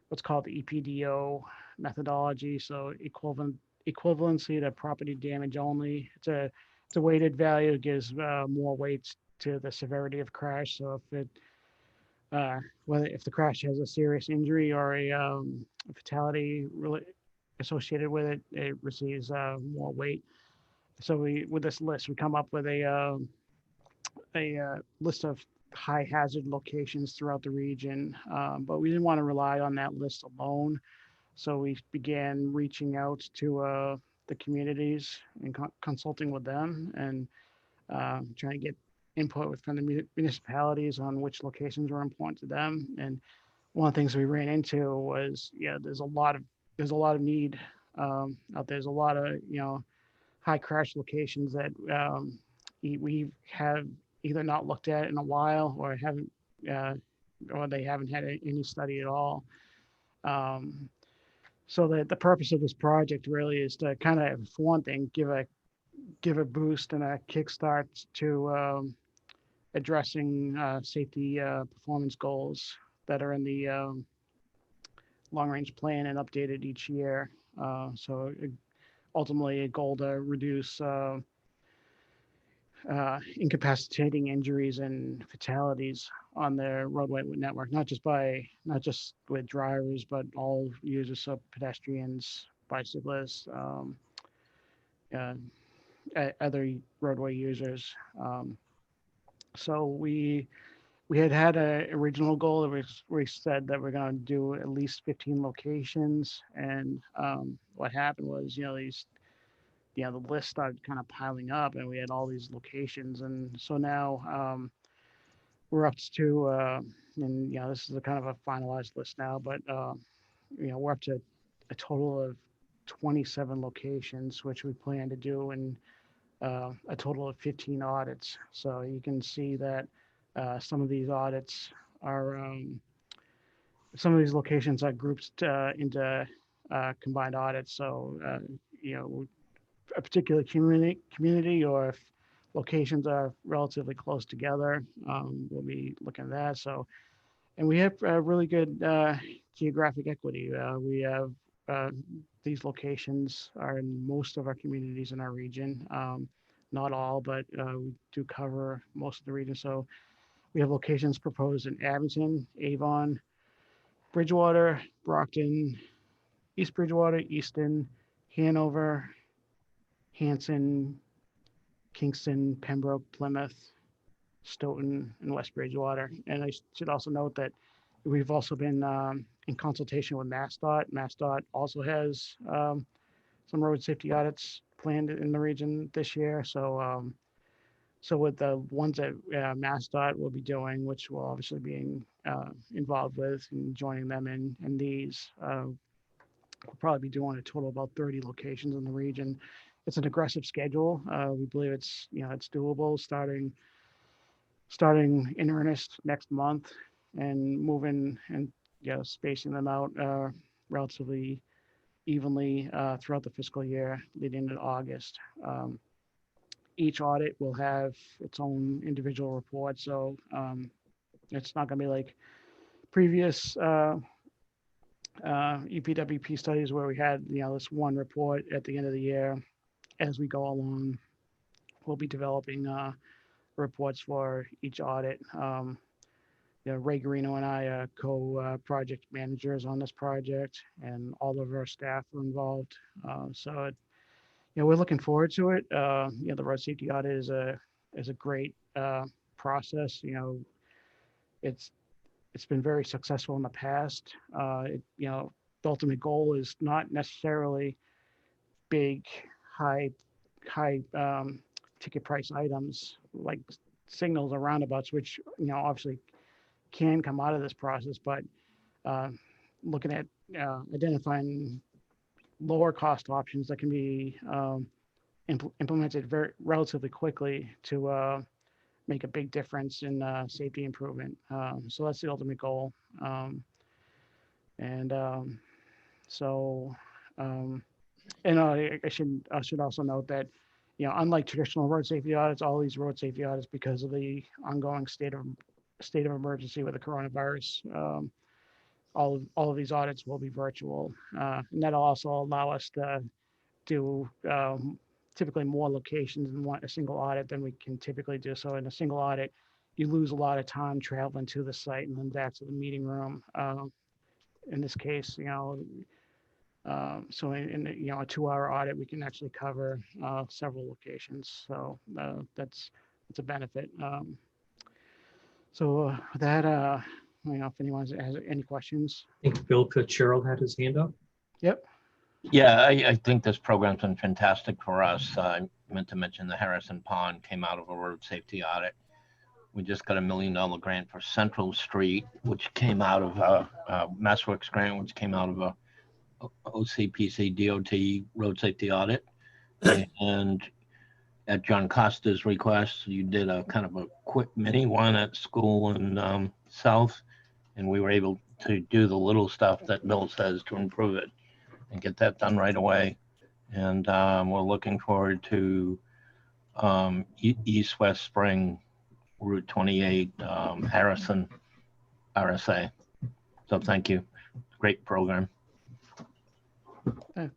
what's called the EPDO methodology, so equivalency to property damage only. It's a weighted value. It gives more weights to the severity of crash. So if the crash has a serious injury or a fatality associated with it, it receives more weight. So with this list, we come up with a list of high hazard locations throughout the region, but we didn't want to rely on that list alone. So we began reaching out to the communities and consulting with them and trying to get input from the municipalities on which locations were important to them. And one of the things we ran into was, there's a lot of need out there. There's a lot of high crash locations that we have either not looked at in a while or haven't or they haven't had any study at all. So the purpose of this project really is to kind of, for one thing, give a boost and a kickstart to addressing safety performance goals that are in the long-range plan and updated each year. Ultimately a goal to reduce incapacitating injuries and fatalities on the roadway network, not just with drivers, but all users, so pedestrians, bicyclists, other roadway users. So we had a original goal that we said that we're going to do at least 15 locations, and what happened was, the list started kind of piling up, and we had all these locations, and so now we're up to and this is a kind of a finalized list now, but we're up to a total of 27 locations, which we plan to do in a total of 15 audits. So you can see that some of these audits are some of these locations are grouped into combined audits. So a particular community, or if locations are relatively close together, we'll be looking at that. So, and we have really good geographic equity. We have these locations are in most of our communities in our region. Not all, but we do cover most of the region. So we have locations proposed in Abington, Avon, Bridgewater, Brockton, East Bridgewater, Easton, Hanover, Hanson, Kingston, Pembroke, Plymouth, Stoughton, and West Bridgewater. And I should also note that we've also been in consultation with MassDOT. MassDOT also has some road safety audits planned in the region this year. So with the ones that MassDOT will be doing, which we'll obviously be involved with and joining them in these, we'll probably be doing a total of about 30 locations in the region. It's an aggressive schedule. We believe it's doable, starting in earnest next month and moving and spacing them out relatively evenly throughout the fiscal year leading into August. Each audit will have its own individual report, so it's not going to be like previous EPWP studies where we had this one report at the end of the year. As we go along, we'll be developing reports for each audit. Ray Garino and I are co-project managers on this project, and all of our staff are involved. So we're looking forward to it. The road safety audit is a great process. It's been very successful in the past. The ultimate goal is not necessarily big, high ticket price items like signals or roundabouts, which obviously can come out of this process, but looking at identifying lower cost options that can be implemented relatively quickly to make a big difference in safety improvement. So that's the ultimate goal. I should also note that, unlike traditional road safety audits, all these road safety audits, because of the ongoing state of emergency with the coronavirus, all of these audits will be virtual, and that'll also allow us to do typically more locations in a single audit than we can typically do. So in a single audit, you lose a lot of time traveling to the site and then back to the meeting room. In this case, so in a 2-hour audit, we can actually cover several locations. So that's a benefit. So with that, if anyone has any questions. I think Bill Fitzgerald had his hand up. Yep. Yeah, I think this program's been fantastic for us. I meant to mention the Harrison Pond came out of a road safety audit. We just got $1 million grant for Central Street, which came out of a MassWorks grant, which came out of a OCPC DOT road safety audit. And at John Costa's request, you did a kind of a quick mini one at school in South, and we were able to do the little stuff that Bill says to improve it and get that done right away. And we're looking forward to East-West Spring, Route 28, Harrison, RSA. So thank you. great program.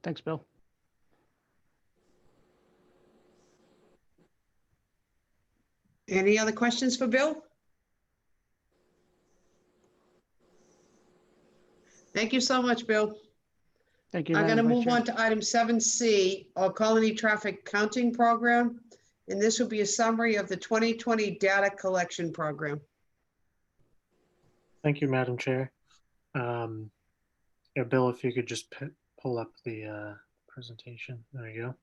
Thanks, Bill. Any other questions for Bill? Thank you so much, Bill. Thank you. I'm going to Madam Vice move Chair. on to item 7C, or Colony Traffic Counting Program. And this will be a summary of the 2020 data collection program. Thank you, Madam Chair. Yeah, Bill, if you could just pull up the presentation. There you go.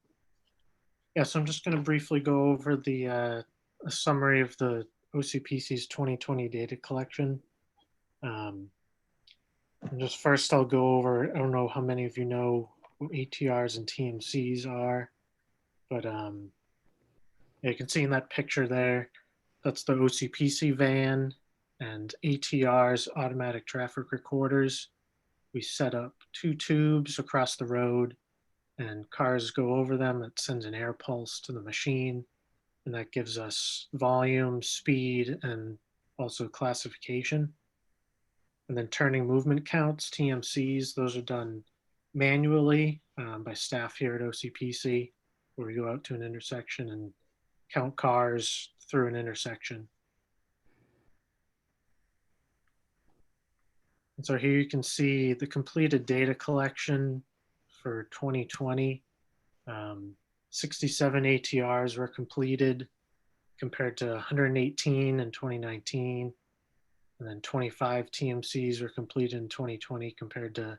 Yeah, so I'm just going to briefly go over the a summary of the OCPC's 2020 data collection. And just first, I'll go over, I don't know how many of you know what ATRs and TMCs are, but yeah, you can see in that picture there, that's the OCPC van and ATR's automatic traffic recorders. We set up 2 tubes across the road and cars go over them. It sends an air pulse to the machine, and that gives us volume, speed, and also classification. And then turning movement counts, TMCs, those are done manually by staff here at OCPC, where we go out to an intersection and count cars through an intersection. And so here you can see the completed data collection for 2020. 67 ATRs were completed compared to 118 in 2019. And then 25 TMCs were completed in 2020 compared to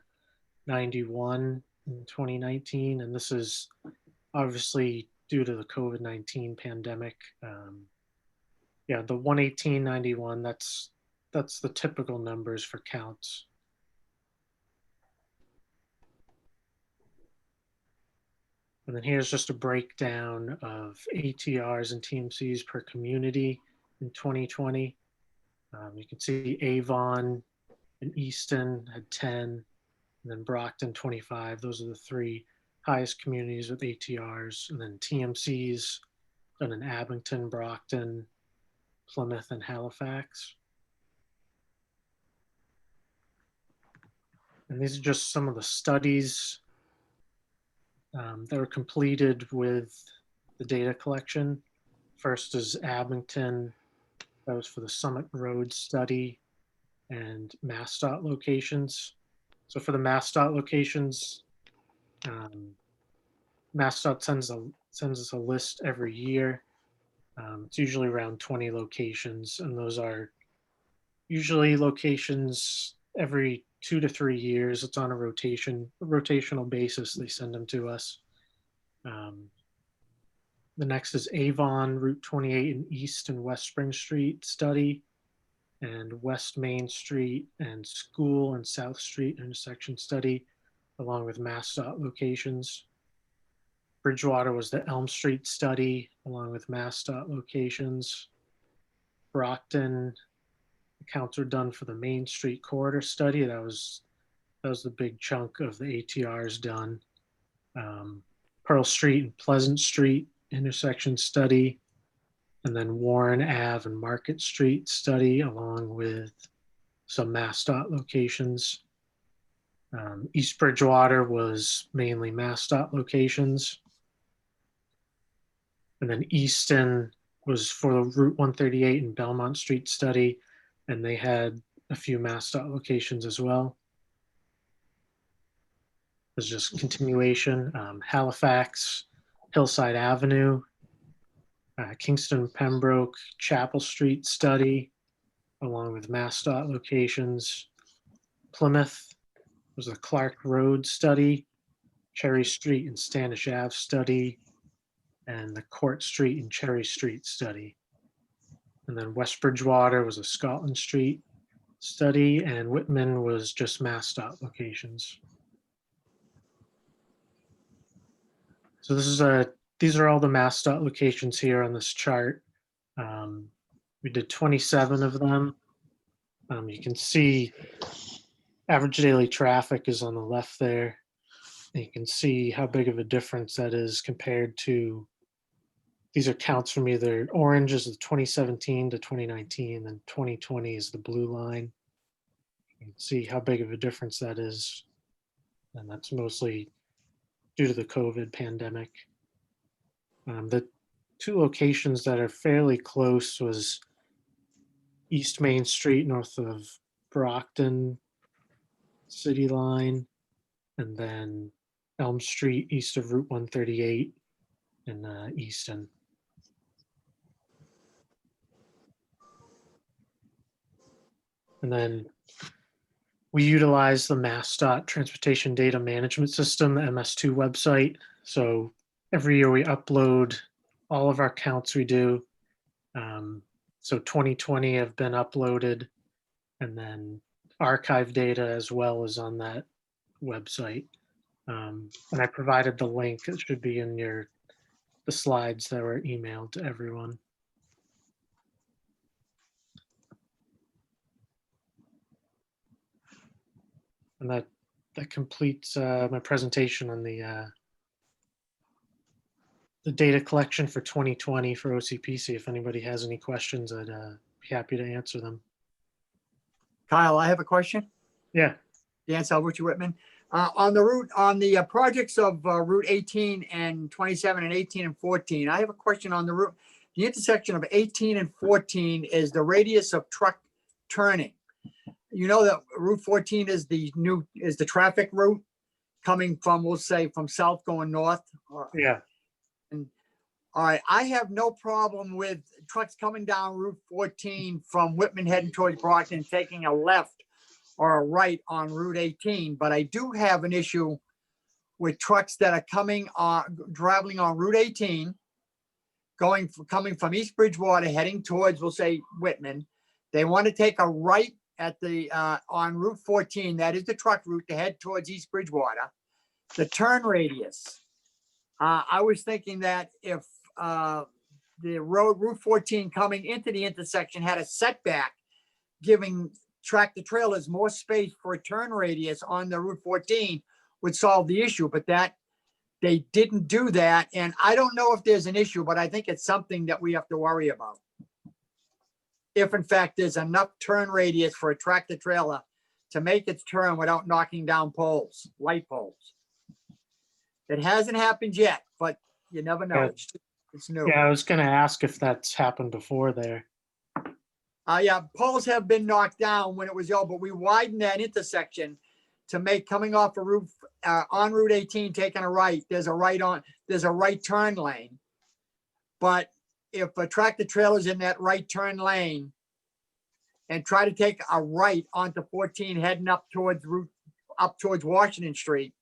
91 in 2019. And this is obviously due to the COVID-19 pandemic. Yeah, the 118.91, that's the typical numbers for counts. And then here's just a breakdown of ATRs and TMCs per community in 2020. You can see Avon and Easton had 10, and then Brockton 25. Those are the 3 highest communities with ATRs. And then TMCs done in Abington, Brockton, Plymouth, and Halifax. And these are just some of the studies that were completed with the data collection. First is Abington. That was for the Summit Road study and MassDOT locations. So for the MassDOT locations, MassDOT sends us a list every year. It's usually around 20 locations, and those are usually locations every 2 to 3 years. It's on a rotational basis. They send them to us. The next is Avon, Route 28 and East and West Spring Street study, and West Main Street and School and South Street intersection study, along with MassDOT locations. Bridgewater was the Elm Street study, along with MassDOT locations. Brockton, accounts were done for the Main Street corridor study. That was the big chunk of the ATRs done. Pearl Street and Pleasant Street intersection study, and then Warren Ave and Market Street study, along with some MassDOT locations. East Bridgewater was mainly MassDOT locations. And then Easton was for the Route 138 and Belmont Street study, and they had a few MassDOT locations as well. There's just continuation. Halifax, Hillside Avenue, Kingston Pembroke, Chapel Street study, along with MassDOT locations. Plymouth was the Clark Road study, Cherry Street and Standish Ave study, and the Court Street and Cherry Street study. And then West Bridgewater was a Scotland Street study, and Whitman was just MassDOT locations. So these are all the MassDOT locations here on this chart. We did 27 of them. You can see average daily traffic is on the left there. And you can see how big of a difference that is compared to, these are counts from either orange is the 2017 to 2019, and 2020 is the blue line. and see how big of a difference that is. And that's mostly due to the COVID pandemic. The two locations that are fairly close was East Main Street north of Brockton City Line, and then Elm Street east of Route 138 in Easton. And then we utilize the MassDOT Transportation Data Management System, the MS2 website. So every year we upload all of our counts we do. So 2020 have been uploaded, and then archive data as well is on that website. And I provided the link. It should be in the slides that were emailed to everyone. And that completes my presentation on the data collection for 2020 for OCPC. If anybody has any questions, I'd be happy to answer them. Kyle, I have a question. Yeah. Dan Salvucci Whitman. On the projects of Route 18 and 27 and 18 and 14, I have a question on the intersection of 18 and 14 is the radius of truck turning. You know that Route 14 is the traffic route coming from, we'll say, from south going north. Yeah. And all right, I have no problem with trucks coming down Route 14 from Whitman heading towards Brockton, taking a left or a right on Route 18. But I do have an issue with trucks that are traveling on Route 18, coming from East Bridgewater, heading towards, we'll say, Whitman. They want to take a right at on Route 14. That is the truck route to head towards East Bridgewater. The turn radius. I was thinking that if the Route 14 coming into the intersection had a setback, giving tractor trailers more space for a turn radius on the Route 14 would solve the issue, but that they didn't do that. And I don't know if there's an issue, but I think it's something that we have to worry about. If in fact there's enough turn radius for a tractor trailer to make its turn without knocking down light poles. It hasn't happened yet, but you never know. Yeah. It's new. Yeah, I was going to ask if that's happened before there. Yeah, poles have been knocked down when it was yellow, but we widened that intersection to make coming off a roof on Route 18, taking a right. There's a right turn lane. But if a tractor trailer's in that right turn lane and try to take a right onto 14 heading up towards Washington Street,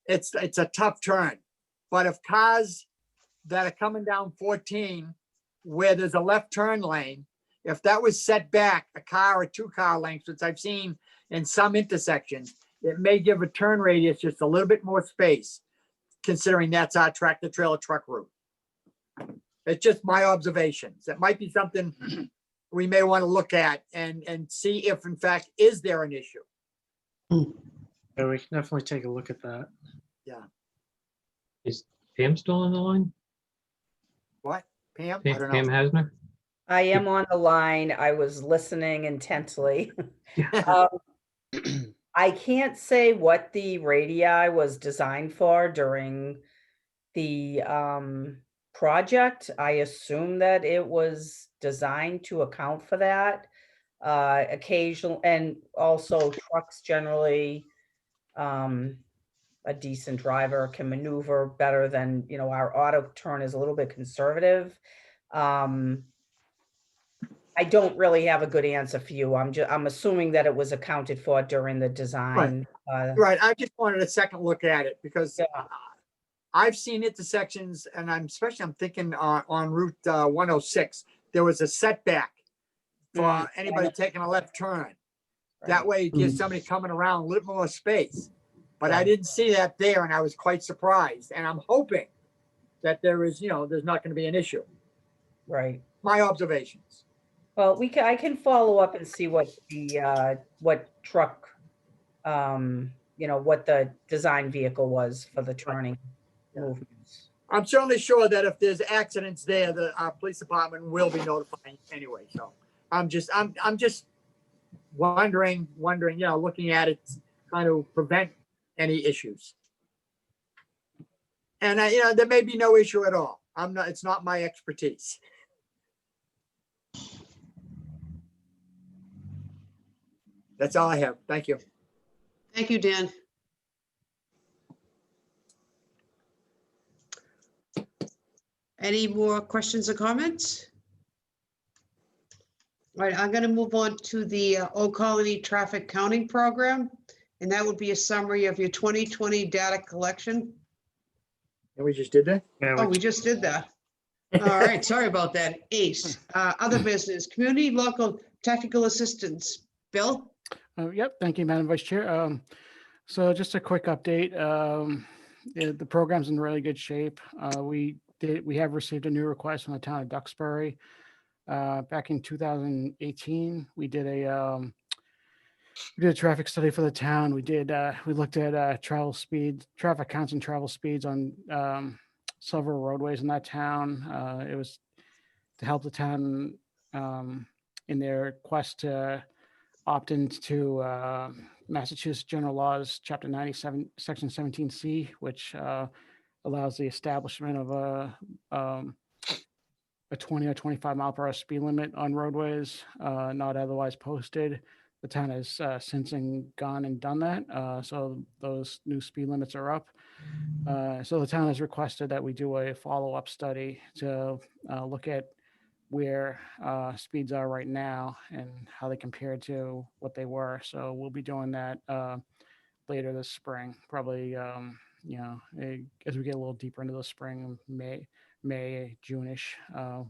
it's a tough turn. But if cars that are coming down 14 where there's a left turn lane, if that was set back a car or 2 car lengths, which I've seen in some intersections, it may give a turn radius just a little bit more space, considering that's our tractor trailer truck route. It's just my observations. That might be something we may want to look at and see if in fact, is there an issue? Yeah, we can definitely take a look at that. Yeah. Is Pam still on the line? What? Pam? Pam, I don't know. Pam Hasner? I am on the line. I was listening intently. I can't say what the radii was designed for during the project. I assume that it was designed to account for that. Occasional, and also trucks generally, a decent driver can maneuver better than, our auto turn is a little bit conservative. I don't really have a good answer for you. I'm assuming that it was accounted for during the design. Right. I just wanted a second look at it because I've seen intersections, and I'm thinking on Route 106, there was a setback for anybody taking a left turn. That way it gives somebody coming around a little more space. But I didn't see that there, and I was quite surprised. And I'm hoping that there's not going to be an issue. Right. My observations. Well, I can follow up and see what the what truck, what the design vehicle was for the turning movements. I'm certainly sure that if there's accidents there, the police department will be notified anyway. So I'm just wondering, looking at it, kind of prevent any issues. And there may be no issue at all. It's not my expertise. That's all I have. Thank you. Thank you, Dan. Any more questions or comments? All right, I'm going to move on to the Old Colony Traffic Counting Program, and that would be a summary of your 2020 data collection. And we just did that? Oh, we just did that. All right, sorry about that. ACE, other business, community local technical assistance. Bill? Yep, thank you, Madam Vice Chair. So just a quick update. The program's in really good shape. We have received a new request from the town of Duxbury. Back in 2018, we did a traffic study for the town. We looked at traffic counts and travel speeds on several roadways in that town. It was to help the town in their quest to opt into Massachusetts General Laws, Chapter 97, Section 17C, which allows the establishment of a 20 or 25 mile per hour speed limit on roadways not otherwise posted. The town has since gone and done that. So those new speed limits are up. So the town has requested that we do a follow-up study to look at where speeds are right now and how they compare to what they were. So we'll be doing that later this spring, probably, as we get a little deeper into the spring, May, June-ish,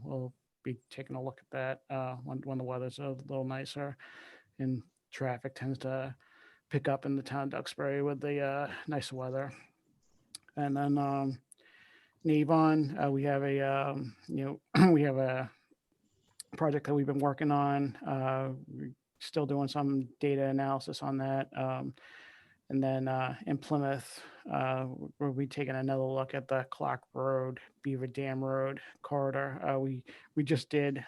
we'll be taking a look at that when the weather's a little nicer and traffic tends to pick up in the town of Duxbury with the nice weather. And then in Avon, we have a project that we've been working on. We're still doing some data analysis on that. And then in Plymouth, we'll be taking another look at the Clark Road, Beaver Dam Road corridor. We just did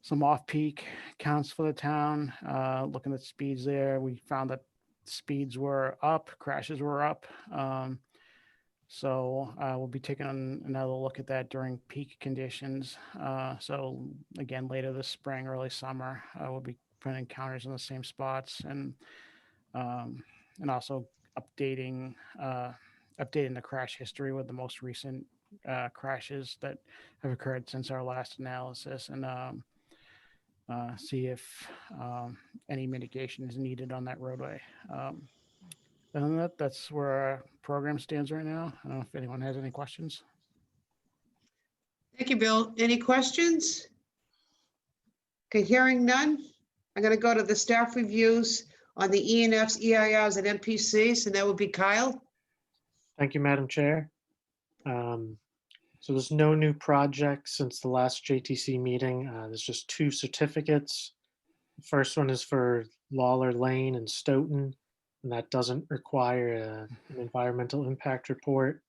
some off-peak counts for the town, looking at speeds there. We found that speeds were up, crashes were up. So we'll be taking another look at that during peak conditions. So again, later this spring, early summer, we'll be putting encounters in the same spots and also updating the crash history with the most recent crashes that have occurred since our last analysis, and see if any mitigation is needed on that roadway. And that's where our program stands right now. I don't know if anyone has any questions. Thank you, Bill. Any questions? Okay, hearing none, I'm going to go to the staff reviews on the ENFs, EIRs, and MPCs, and that would be Kyle. Thank you, Madam Chair. So there's no new projects since the last JTC meeting. There's just 2 certificates. The first one is for Lawler Lane and Stoughton, and that doesn't require an environmental impact report.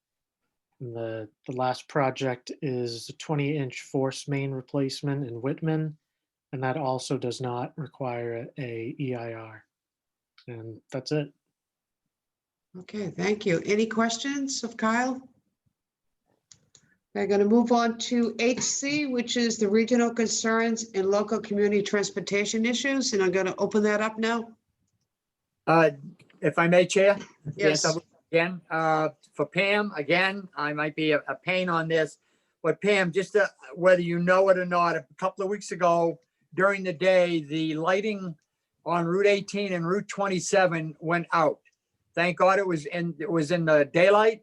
And the last project is a 20-inch force main replacement in Whitman, and that also does not require a EIR. And that's it. Okay, thank you. Any questions of Kyle? I'm going to move on to HC, which is the regional concerns and local community transportation issues, and I'm going to open that up now. If I may, Chair? Yes. Again, for Pam, again, I might be a pain on this, but Pam, just whether you know it or not, a couple of weeks ago during the day, the lighting on Route 18 and Route 27 went out. Thank God it was in the daylight.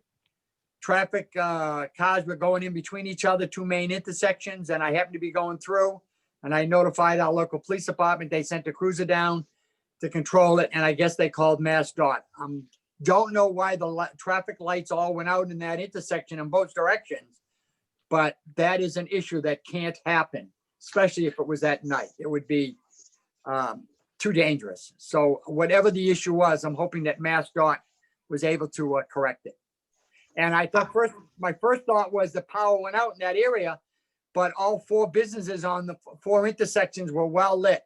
Traffic, cars were going in between each other, 2 main intersections, and I happened to be going through, and I notified our local police department. They sent a cruiser down to control it, and I guess they called MassDOT. Don't know why the traffic lights all went out in that intersection in both directions, but that is an issue that can't happen, especially if it was at night. It would be too dangerous. So whatever the issue was, I'm hoping that MassDOT was able to correct it. And I thought my first thought was the power went out in that area, but all 4 businesses on the 4 intersections were well lit.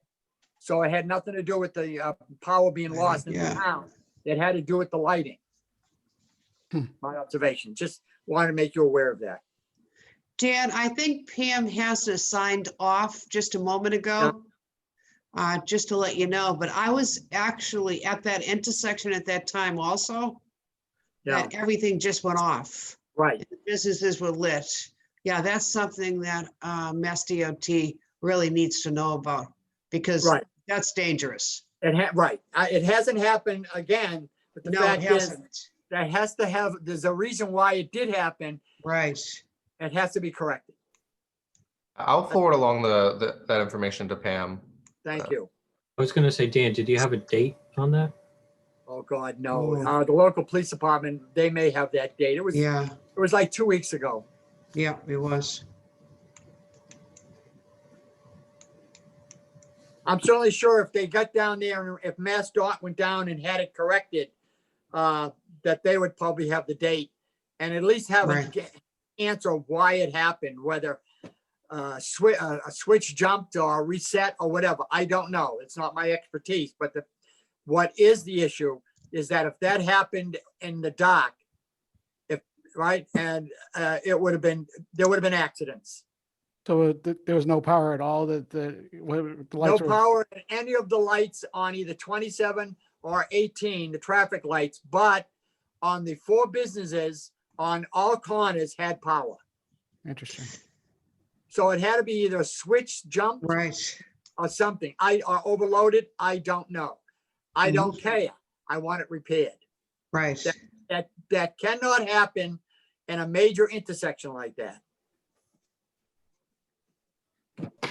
So it had nothing to do with the power being lost in the Yeah. town. It had to do with the lighting. My observation, just wanted to make you aware of that. Dan, I think Pam has it signed off just a moment ago. Just to let you know, but I was actually at that intersection at that time also. Yeah, That everything just went off. right. The businesses were lit. Yeah, that's something that Mass DOT really needs to know about because Right. that's dangerous. Right. It hasn't happened again, but the No, it fact is hasn't. that has to have, there's a reason why it did happen. Right. It has to be corrected. I'll forward along that information to Pam. Thank you. I was gonna say, Dan, did you have a date on that? Oh, God, no. Oh. The local police department, they may have that date. It was Yeah, like 2 weeks ago. yeah, it was. I'm certainly sure if they got down there and if Mass Dot went down and had it corrected, that they would probably have the date and at least have an answer why it happened, whether a switch jumped or reset or whatever. I don't know. It's not my expertise, but what is the issue is that if that happened in the dark, right, and there would have been accidents. So there was no power at all, the No lights were, power in any of the lights on either 27 or 18, the traffic lights, but on the 4 businesses on all corners had power. interesting. So it had to be either a switch jumped Right. or something. Or overloaded. I don't know. I don't care. I want it repaired. Right. That cannot happen in a major intersection like that.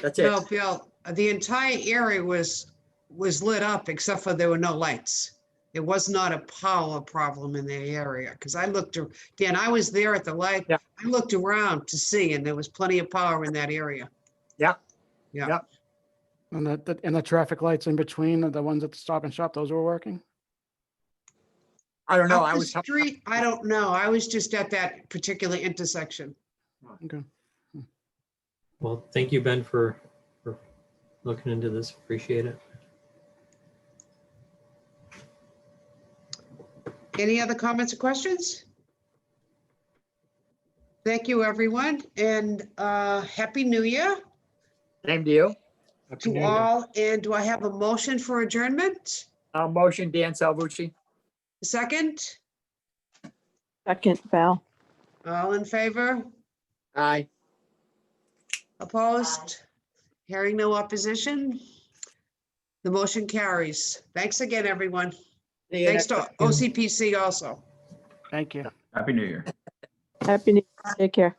That's it. No, Bill, the entire area was lit up except for there were no lights. It was not a power problem in the area because I looked, Dan, I was there at the light. Yeah. I looked around to see, and there was plenty of power in that area. Yeah. Yeah. Yep. And the traffic lights in between, the ones at the Stop and Shop, those were working? I don't know. Up I the was street, I don't know. I was just at that particular intersection. Okay. Well, thank you, Ben, for looking into this. Appreciate it. Any other comments or questions? Thank you, everyone, and Happy New Year Same to you. to all. And do I have a motion for adjournment? Motion, Dan Salvucci. Second, Second, Val. all in favor? Aye. Opposed? Hearing no opposition? The motion carries. Thanks again, everyone. See you Thanks next to OCPC also. Thank you. Happy New Year. Happy New Year. Take care.